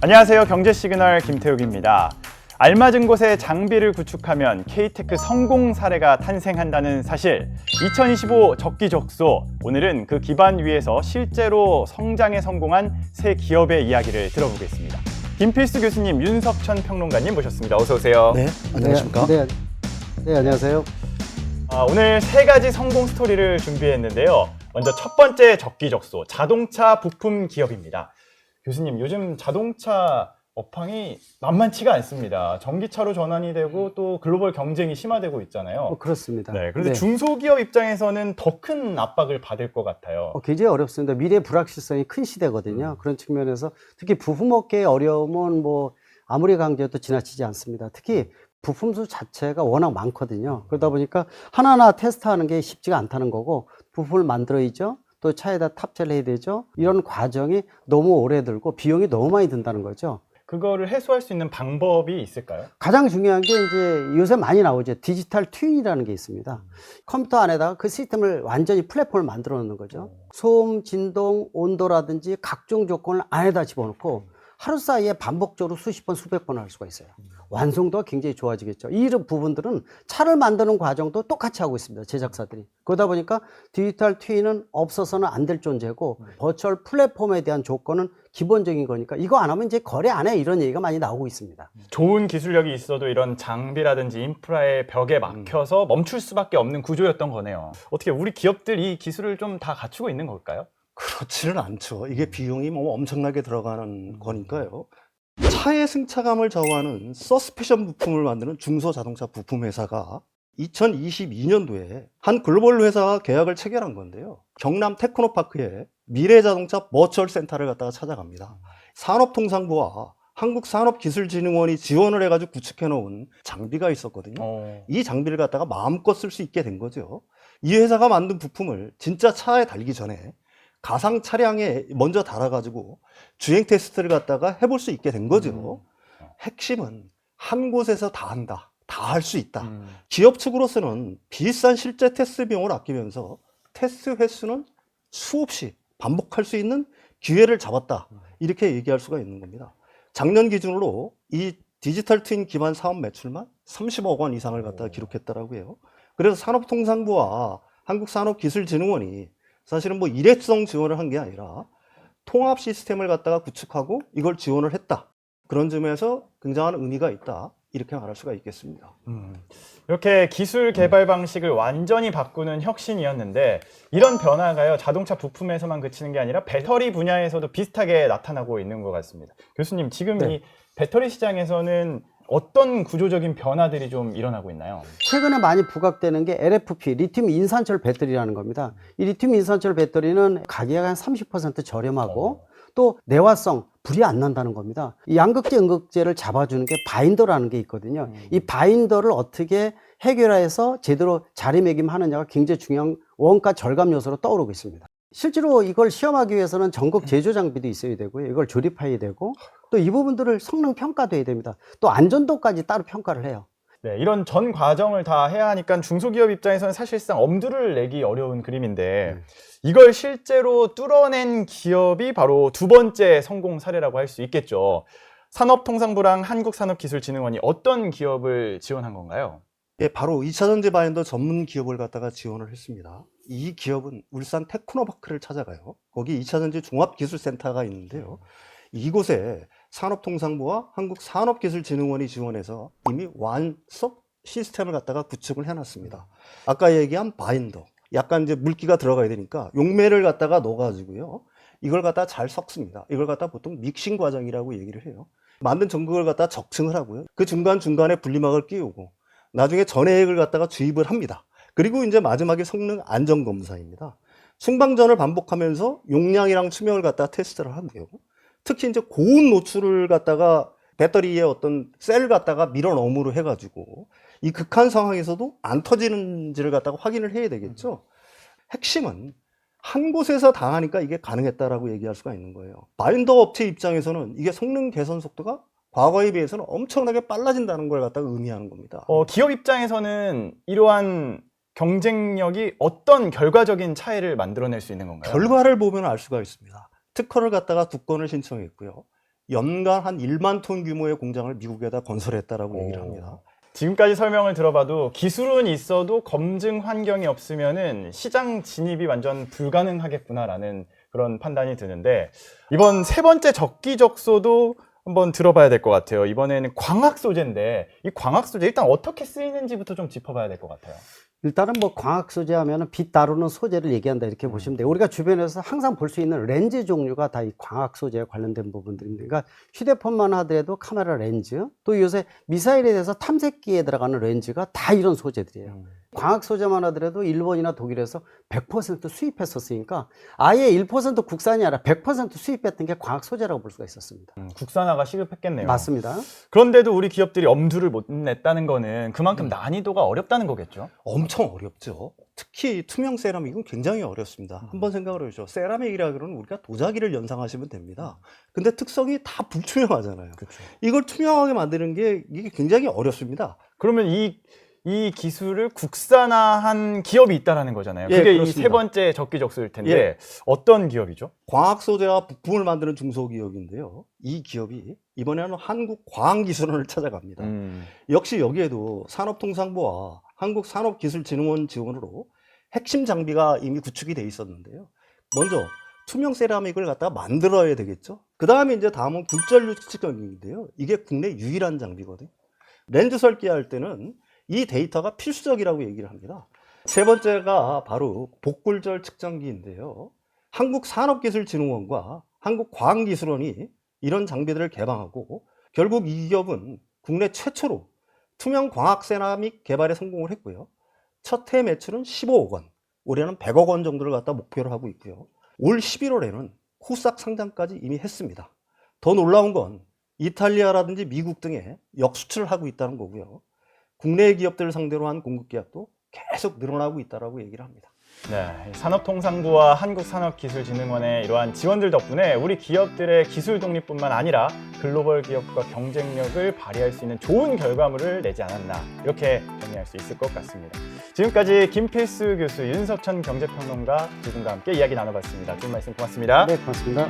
안녕하세요. 경제시그널 김태욱입니다. 알맞은 곳에 장비를 구축하면 K-테크 성공 사례가 탄생한다는 사실. 2025 적기적소, 오늘은 그 기반 위에서 실제로 성장에 성공한 새 기업의 이야기를 들어보겠습니다. 김필수 교수님, 윤석천 평론가님 모셨습니다. 어서 오세요. 네, 안녕하십니까? 네, 안녕하세요. 오늘 세 가지 성공 스토리를 준비했는데요. 먼저 첫 번째 적기적소, 자동차 부품 기업입니다. 교수님, 요즘 자동차 업황이 만만치가 않습니다. 전기차로 전환이 되고 또 글로벌 경쟁이 심화되고 있잖아요. 그렇습니다. 네, 그런데 중소기업 입장에서는 더 큰 압박을 받을 것 같아요. 굉장히 어렵습니다. 미래 불확실성이 큰 시대거든요. 그런 측면에서 특히 부품업계의 어려움은 아무리 강조해도 지나치지 않습니다. 특히 부품수 자체가 워낙 많거든요. 그러다 보니까 하나하나 테스트하는 게 쉽지가 않다는 거고, 부품을 만들어야죠. 또 차에다 탑재를 해야 되죠. 이런 과정이 너무 오래 들고 비용이 너무 많이 든다는 거죠. 그거를 해소할 수 있는 방법이 있을까요? 가장 중요한 게 이제 요새 많이 나오죠. 디지털 트윈이라는 게 있습니다. 컴퓨터 안에다가 그 시스템을 완전히 플랫폼을 만들어 놓는 거죠. 소음, 진동, 온도라든지 각종 조건을 안에다 집어넣고 하루 사이에 반복적으로 수십 번, 수백 번 할 수가 있어요. 완성도가 굉장히 좋아지겠죠. 이런 부분들은 차를 만드는 과정도 똑같이 하고 있습니다. 제작사들이. 그러다 보니까 디지털 트윈은 없어서는 안 될 존재고, 버추얼 플랫폼에 대한 조건은 기본적인 거니까 이거 안 하면 이제 거래 안 해, 이런 얘기가 많이 나오고 있습니다. 좋은 기술력이 있어도 이런 장비라든지 인프라의 벽에 막혀서 멈출 수밖에 없는 구조였던 거네요. 어떻게 우리 기업들 이 기술을 좀 다 갖추고 있는 걸까요? 그렇지는 않죠. 이게 비용이 엄청나게 들어가는 거니까요. 차의 승차감을 좌우하는 서스펜션 부품을 만드는 중소자동차 부품 회사가 2022년도에 한 글로벌 회사와 계약을 체결한 건데요. 경남 테크노파크에 미래자동차 버추얼 센터를 갖다가 찾아갑니다. 산업통상부와 한국산업기술진흥원이 지원을 해가지고 구축해놓은 장비가 있었거든요. 이 장비를 갖다가 마음껏 쓸 수 있게 된 거죠. 이 회사가 만든 부품을 진짜 차에 달기 전에 가상 차량에 먼저 달아가지고 주행 테스트를 갖다가 해볼 수 있게 된 거죠. 핵심은 한 곳에서 다 한다. 다 할 수 있다. 기업 측으로서는 비싼 실제 테스트 비용을 아끼면서 테스트 횟수는 수없이 반복할 수 있는 기회를 잡았다. 이렇게 얘기할 수가 있는 겁니다. 작년 기준으로 이 디지털 트윈 기반 사업 매출만 30억 원 이상을 갖다가 기록했다라고 해요. 그래서 산업통상부와 한국산업기술진흥원이 사실은 일회성 지원을 한 게 아니라 통합 시스템을 갖다가 구축하고 이걸 지원을 했다. 그런 점에서 굉장한 의미가 있다. 이렇게 말할 수가 있겠습니다. 이렇게 기술 개발 방식을 완전히 바꾸는 혁신이었는데, 이런 변화가요, 자동차 부품에서만 그치는 게 아니라 배터리 분야에서도 비슷하게 나타나고 있는 것 같습니다. 교수님, 지금 이 배터리 시장에서는 어떤 구조적인 변화들이 좀 일어나고 있나요? 최근에 많이 부각되는 게 LFP, 리튬 인산철 배터리라는 겁니다. 이 리튬 인산철 배터리는 가격이 한 30% 저렴하고 또 내화성, 불이 안 난다는 겁니다. 이 양극재, 음극재를 잡아주는 게 바인더라는 게 있거든요. 이 바인더를 어떻게 해결해서 제대로 자리매김하느냐가 굉장히 중요한 원가 절감 요소로 떠오르고 있습니다. 실제로 이걸 시험하기 위해서는 전국 제조 장비도 있어야 되고요. 이걸 조립해야 되고, 또 이 부분들을 성능 평가도 해야 됩니다. 또 안전도까지 따로 평가를 해요. 네, 이런 전 과정을 다 해야 하니까 중소기업 입장에서는 사실상 엄두를 내기 어려운 그림인데, 이걸 실제로 뚫어낸 기업이 바로 두 번째 성공 사례라고 할 수 있겠죠. 산업통상부랑 한국산업기술진흥원이 어떤 기업을 지원한 건가요? 예, 바로 2차전지 바인더 전문 기업을 갖다가 지원을 했습니다. 이 기업은 울산 테크노파크를 찾아가요. 거기 2차전지 종합기술센터가 있는데요. 이곳에 산업통상부와 한국산업기술진흥원이 지원해서 이미 완성 시스템을 갖다가 구축을 해놨습니다. 아까 얘기한 바인더, 약간 이제 물기가 들어가야 되니까 용매를 갖다가 넣어가지고요. 이걸 갖다가 잘 섞습니다. 이걸 갖다가 보통 믹싱 과정이라고 얘기를 해요. 만든 전극을 갖다가 적층을 하고요. 그 중간중간에 분리막을 끼우고 나중에 전해액을 갖다가 주입을 합니다. 그리고 이제 마지막에 성능 안전 검사입니다. 승방전을 반복하면서 용량이랑 수명을 갖다가 테스트를 하고요. 특히 이제 고온 노출을 갖다가 배터리에 어떤 셀을 갖다가 밀어 넣음으로 해가지고 이 극한 상황에서도 안 터지는지를 갖다가 확인을 해야 되겠죠. 핵심은 한 곳에서 다 하니까 이게 가능했다라고 얘기할 수가 있는 거예요. 바인더 업체 입장에서는 이게 성능 개선 속도가 과거에 비해서는 엄청나게 빨라진다는 걸 갖다가 의미하는 겁니다. 기업 입장에서는 이러한 경쟁력이 어떤 결과적인 차이를 만들어낼 수 있는 건가요? 결과를 보면 알 수가 있습니다. 특허를 갖다가 2건을 신청했고요. 연간 한 1만 톤 규모의 공장을 미국에다 건설했다라고 얘기를 합니다. 지금까지 설명을 들어봐도 기술은 있어도 검증 환경이 없으면은 시장 진입이 완전 불가능하겠구나라는 그런 판단이 드는데, 이번 세 번째 적기적소도 한번 들어봐야 될 것 같아요. 이번에는 광학 소재인데, 이 광학 소재 일단 어떻게 쓰이는지부터 좀 짚어봐야 될 것 같아요. 일단은 뭐 광학 소재 하면은 빛 다루는 소재를 얘기한다 이렇게 보시면 돼요. 우리가 주변에서 항상 볼 수 있는 렌즈 종류가 다 이 광학 소재에 관련된 부분들입니다. 그러니까 휴대폰만 하더라도 카메라 렌즈, 또 요새 미사일에 대해서 탐색기에 들어가는 렌즈가 다 이런 소재들이에요. 광학 소재만 하더라도 일본이나 독일에서 100% 수입했었으니까 아예 1% 국산이 아니라 100% 수입했던 게 광학 소재라고 볼 수가 있었습니다. 국산화가 시급했겠네요. 맞습니다. 그런데도 우리 기업들이 엄두를 못 냈다는 거는 그만큼 난이도가 어렵다는 거겠죠? 엄청 어렵죠. 특히 투명 세라믹은 굉장히 어렵습니다. 한번 생각을 해보죠. 세라믹이라 그러면 우리가 도자기를 연상하시면 됩니다. 근데 특성이 다 불투명하잖아요. 그렇죠. 이걸 투명하게 만드는 게 이게 굉장히 어렵습니다. 그러면 이 기술을 국산화한 기업이 있다라는 거잖아요. 예, 그게 이 그렇습니다. 세 번째 적기적소일 텐데 예. 어떤 기업이죠? 광학 소재와 부품을 만드는 중소기업인데요. 이 기업이 이번에는 한국과학기술원을 찾아갑니다. 역시 여기에도 산업통상부와 한국산업기술진흥원 지원으로 핵심 장비가 이미 구축이 돼 있었는데요. 먼저 투명 세라믹을 갖다가 만들어야 되겠죠. 그 다음에 이제 다음은 굴절류 측정기인데요. 이게 국내 유일한 장비거든요. 렌즈 설계할 때는 이 데이터가 필수적이라고 얘기를 합니다. 세 번째가 바로 복굴절 측정기인데요. 한국산업기술진흥원과 한국과학기술원이 이런 장비들을 개방하고 결국 이 기업은 국내 최초로 투명 광학 세라믹 개발에 성공을 했고요. 첫 해 매출은 15억 원, 올해는 100억 원 정도를 갖다 목표로 하고 있고요. 올 11월에는 코스닥 상장까지 이미 했습니다. 더 놀라운 건 이탈리아라든지 미국 등에 역수출을 하고 있다는 거고요. 국내 기업들을 상대로 한 공급 계약도 계속 늘어나고 있다고 얘기를 합니다. 네, 산업통상부와 한국산업기술진흥원의 이러한 지원들 덕분에 우리 기업들의 기술 독립뿐만 아니라 글로벌 기업과 경쟁력을 발휘할 수 있는 좋은 결과물을 내지 않았나, 이렇게 정리할 수 있을 것 같습니다. 지금까지 김필수 교수, 윤석천 경제평론가 두 분과 함께 이야기 나눠봤습니다. 좋은 말씀 고맙습니다. 네, 고맙습니다.